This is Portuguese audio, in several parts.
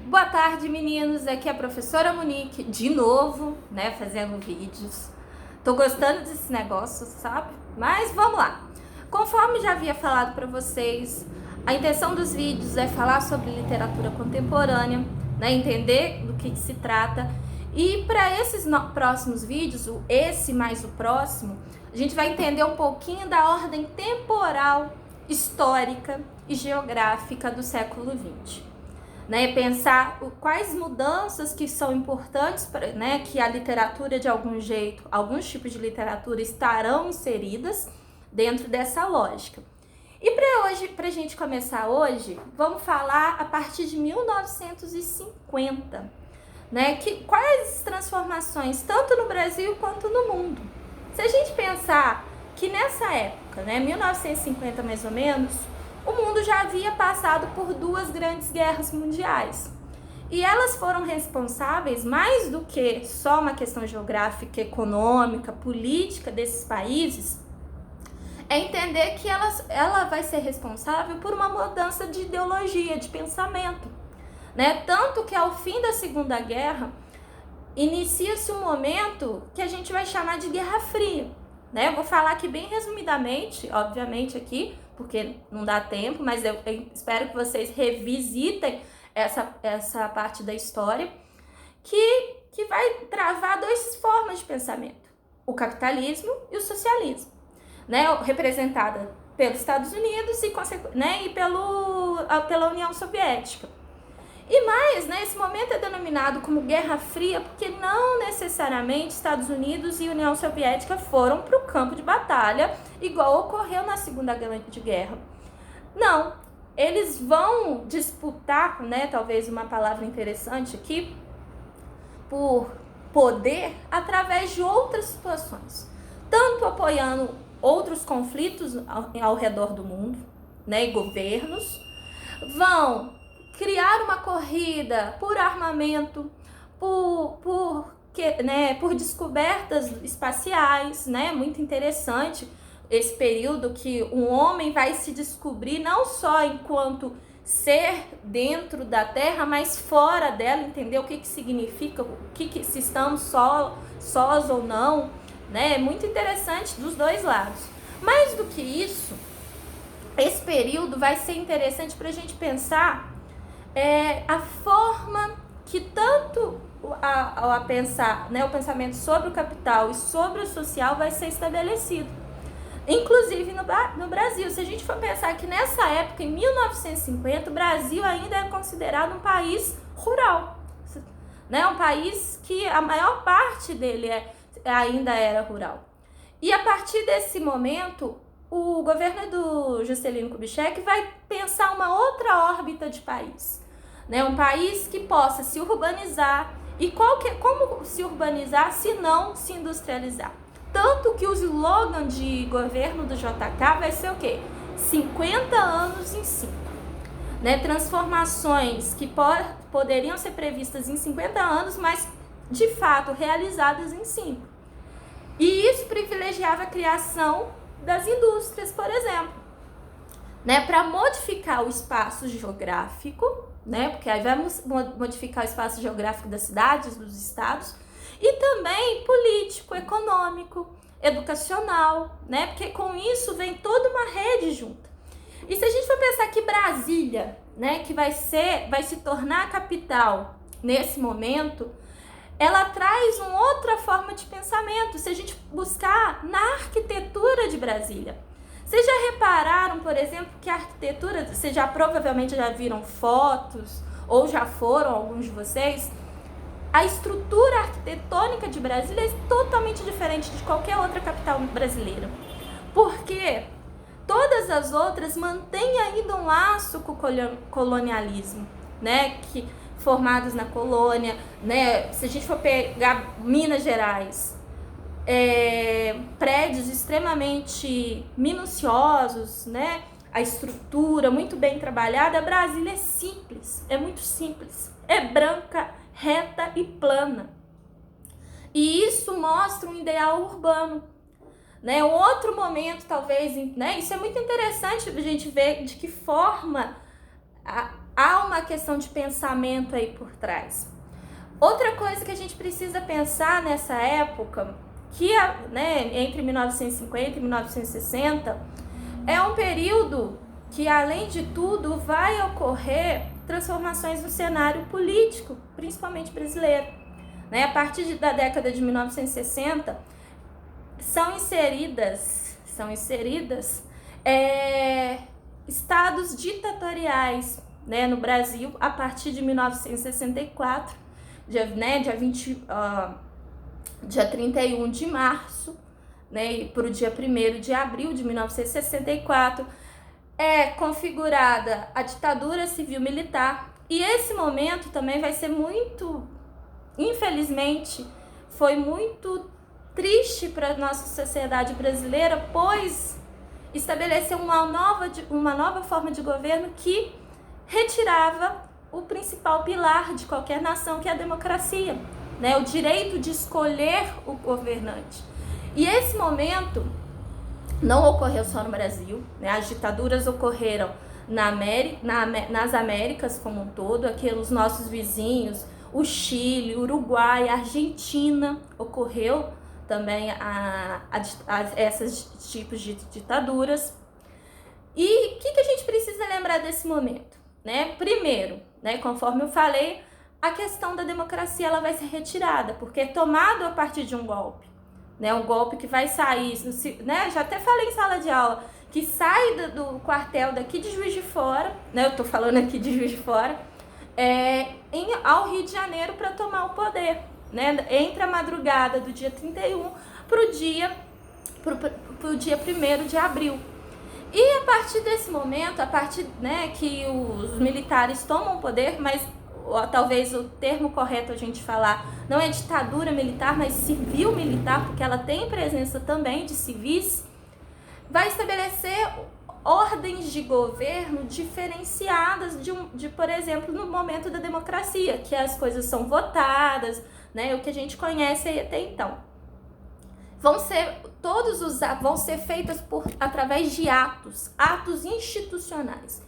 Boa tarde, meninos. Aqui é a professora Monique, de novo, né, fazendo vídeos. Tô gostando desse negócio, sabe? Mas vamos lá. Conforme já havia falado para vocês, a intenção dos vídeos é falar sobre literatura contemporânea, né, entender do que se trata. E para esses próximos vídeos, esse mais o próximo, a gente vai entender um pouquinho da ordem temporal, histórica e geográfica do século XX. Né, pensar quais mudanças que são importantes, né, que a literatura, de algum jeito, alguns tipos de literatura estarão inseridas dentro dessa lógica. E para a gente começar hoje, vamos falar a partir de 1950, né, quais transformações, tanto no Brasil quanto no mundo. Se a gente pensar que nessa época, né, 1950 mais ou menos, o mundo já havia passado por duas grandes guerras mundiais. E elas foram responsáveis, mais do que só uma questão geográfica, econômica, política desses países, é entender que ela vai ser responsável por uma mudança de ideologia, de pensamento. Né? Tanto que ao fim da Segunda Guerra, inicia-se um momento que a gente vai chamar de Guerra Fria. Né? Eu vou falar aqui bem resumidamente, obviamente aqui, porque não dá tempo, mas eu espero que vocês revisitem essa parte da história, que vai travar duas formas de pensamento, o capitalismo e o socialismo, né, representada pelos Estados Unidos e pela União Soviética. E mais, né, esse momento é denominado como Guerra Fria porque não necessariamente Estados Unidos e União Soviética foram para o campo de batalha, igual ocorreu na Segunda Grande Guerra. Não, eles vão disputar, né, talvez uma palavra interessante aqui, por poder através de outras situações, tanto apoiando outros conflitos ao redor do mundo, né, e governos, vão criar uma corrida por armamento, por descobertas espaciais, né? Muito interessante esse período que um homem vai se descobrir não só enquanto ser dentro da Terra, mas fora dela, entender o que significa, se estamos sós ou não, né? É muito interessante dos dois lados. Mais do que isso, esse período vai ser interessante para a gente pensar a forma que tanto a pensar, né, o pensamento sobre o capital e sobre o social vai ser estabelecido. Inclusive no Brasil, se a gente for pensar que nessa época, em 1950, o Brasil ainda é considerado um país rural, né, um país que a maior parte dele ainda era rural. E a partir desse momento, o governo do Juscelino Kubitschek vai pensar uma outra órbita de país. Né, um país que possa se urbanizar. E como se urbanizar se não se industrializar? Tanto que o slogan de governo do JK vai ser o quê? 50 anos em 5. Né, transformações que poderiam ser previstas em 50 anos, mas de fato realizadas em 5. E isso privilegiava a criação das indústrias, por exemplo. Né, para modificar o espaço geográfico, né, porque aí vamos modificar o espaço geográfico das cidades, dos estados, e também político, econômico, educacional, né, porque com isso vem toda uma rede junta. E se a gente for pensar que Brasília, né, que vai se tornar a capital nesse momento, ela traz uma outra forma de pensamento, se a gente buscar na arquitetura de Brasília. Vocês já repararam, por exemplo, que a arquitetura, vocês provavelmente já viram fotos, ou já foram alguns de vocês, a estrutura arquitetônica de Brasília é totalmente diferente de qualquer outra capital brasileira. Porque todas as outras mantêm ainda um laço com o colonialismo, né, formados na colônia, né, se a gente for pegar Minas Gerais, prédios extremamente minuciosos, né? A estrutura muito bem trabalhada. Brasília é simples, é muito simples, é branca, reta e plana. E isso mostra um ideal urbano, né? Um outro momento, talvez, né? Isso é muito interessante a gente ver de que forma há uma questão de pensamento aí por trás. Outra coisa que a gente precisa pensar nessa época, que entre 1950 e 1960, é um período que, além de tudo, vai ocorrer transformações no cenário político, principalmente brasileiro. A partir da década de 1960, são inseridas estados ditatoriais, no Brasil, a partir de 1964, dia 31 de março, e para o dia 1º de abril de 1964, é configurada a ditadura civil-militar. E esse momento também vai ser muito, infelizmente, foi muito triste para a nossa sociedade brasileira, pois estabeleceu uma nova forma de governo que retirava o principal pilar de qualquer nação, que é a democracia, o direito de escolher o governante. E esse momento não ocorreu só no Brasil, as ditaduras ocorreram nas Américas como um todo, aqui nos nossos vizinhos, o Chile, o Uruguai, a Argentina, ocorreu também esses tipos de ditaduras. E o que a gente precisa lembrar desse momento? Primeiro, conforme eu falei, a questão da democracia ela vai ser retirada, porque é tomado a partir de um golpe. Um golpe que vai sair, já até falei em sala de aula, que sai do quartel daqui de Juiz de Fora, eu tô falando aqui de Juiz de Fora, ao Rio de Janeiro para tomar o poder, entre a madrugada do dia 31 pro dia 1º de abril. E a partir desse momento, que os militares tomam o poder, mas talvez o termo correto a gente falar não é ditadura militar, mas civil-militar, porque ela tem presença também de civis, vai estabelecer ordens de governo diferencidas por exemplo, no momento da democracia, que as coisas são votadas, o que a gente conhece aí até então. Vão ser feitas através de atos institucionais.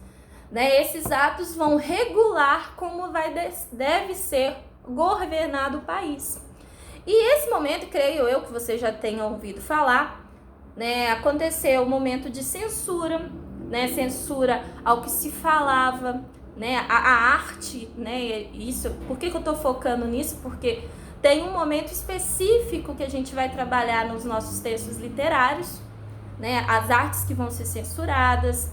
Esses atos vão regular como deve ser governado o país. E esse momento, creio eu que você já tenha ouvido falar, aconteceu o momento de censura, censura ao que se falava, a arte, isso. Por que eu estou focando nisso? Porque tem um momento específico que a gente vai trabalhar nos nossos textos literários, as artes que vão ser censuradas.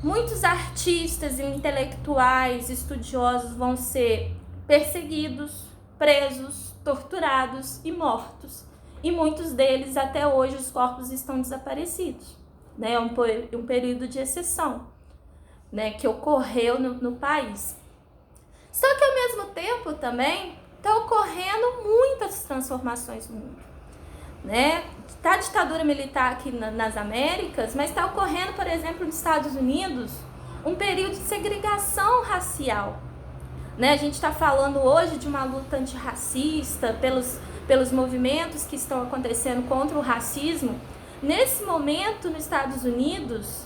Muitos artistas, intelectuais, estudiosos vão ser perseguidos, presos, torturados e mortos. E muitos deles, até hoje, os corpos estão desaparecidos. É um período de exceção, que ocorreu no país. Só que, ao mesmo tempo, também está ocorrendo muitas transformações no mundo. Está a ditadura militar aqui nas Américas, mas está ocorrendo, por exemplo, nos Estados Unidos, um período de segregação racial. A gente está falando hoje de uma luta antirracista, pelos movimentos que estão acontecendo contra o racismo. Nesse momento, nos Estados Unidos,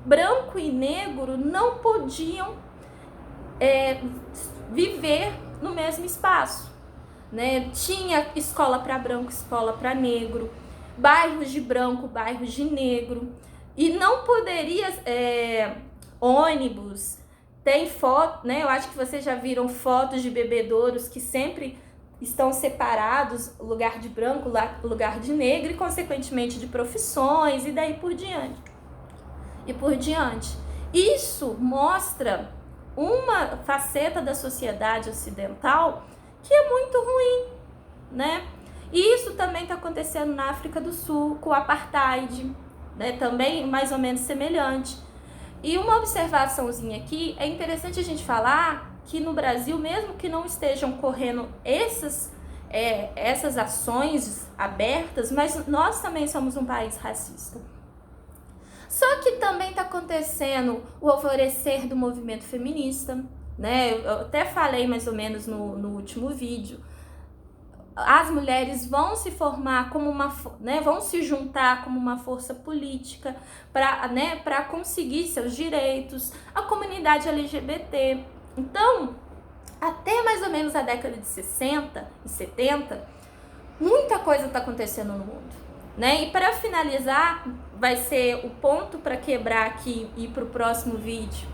branco e negro não podiam viver no mesmo espaço. Tinha escola para branco, escola para negro, bairros de branco, bairros de negro, e não poderia ônibus. Tem foto, eu acho que vocês já viram fotos de bebedouros que sempre estão separados, lugar de branco, lugar de negro, e consequentemente de profissões, e daí por diante. Isso mostra uma faceta da sociedade ocidental que é muito ruim, E isso também está acontecendo na África do Sul, com o apartheid, também mais ou menos semelhante. E uma observaçãozinha aqui, é interessante a gente falar que no Brasil, mesmo que não estejam correndo essas ações abertas, mas nós também somos um país racista. Só que também está acontecendo o alvorecer do movimento feminista, Eu até falei mais ou menos no último vídeo. as mulheres vão se formar como vão se juntar como uma força política para conseguir seus direitos, a comunidade LGBT. Então, até mais ou menos a década de 60 e 70, muita coisa está acontecendo no mundo, né? E para finalizar, vai ser o ponto para quebrar aqui e ir para o próximo vídeo,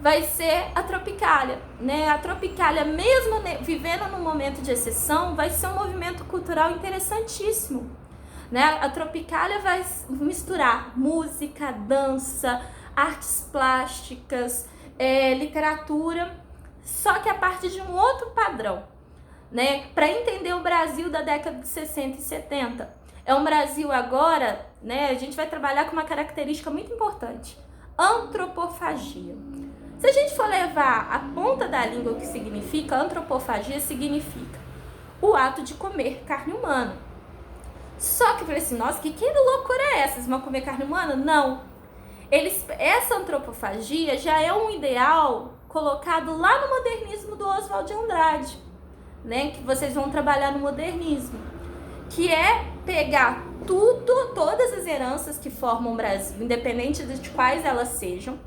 vai ser a Tropicália, né? A Tropicália, mesmo vivendo num momento de exceção, vai ser um movimento cultural interessantíssimo, né? A Tropicália vai misturar música, dança, artes plásticas, literatura, só que a partir de um outro padrão, né? Para entender o Brasil da década de 60 e 70, é um Brasil agora, né? A gente vai trabalhar com uma característica muito importante: antropofagia. Se a gente for levar a ponta da língua o que significa, antropofagia significa o ato de comer carne humana. Só que eu falei assim, nossa, que loucura é essa? Vocês vão comer carne humana? Não. Essa antropofagia já é um ideal colocado lá no modernismo do Oswald de Andrade, né? Que vocês vão trabalhar no modernismo, que é pegar todas as heranças que formam o Brasil, independente de quais elas sejam,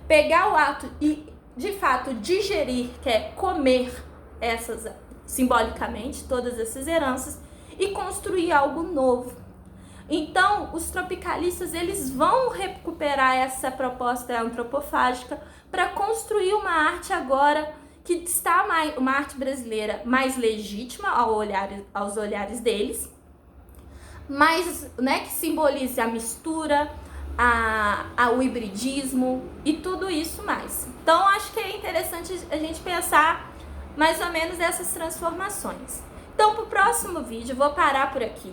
pegar o ato e, de fato, digerir, que é comer essas, simbolicamente, todas essas heranças, e construir algo novo. Então, os tropicalistas, eles vão recuperar essa proposta antropofágica para construir uma arte agora que está uma arte brasileira mais legítima aos olhares deles, mas, né, que simbolize a mistura, o hibridismo e tudo isso mais. Então, acho que é interessante a gente pensar mais ou menos essas transformações. Então, para o próximo vídeo, eu vou parar por aqui.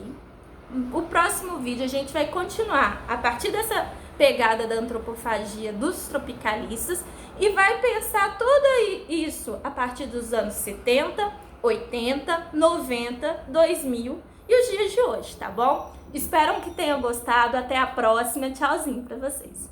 O próximo vídeo a gente vai continuar a partir dessa pegada da antropofagia dos tropicalistas e vai pensar tudo isso a partir dos anos 70, 80, 90, 2000 e os dias de hoje, tá bom? Espero que tenham gostado. Até a próxima. Tchauzinho pra vocês.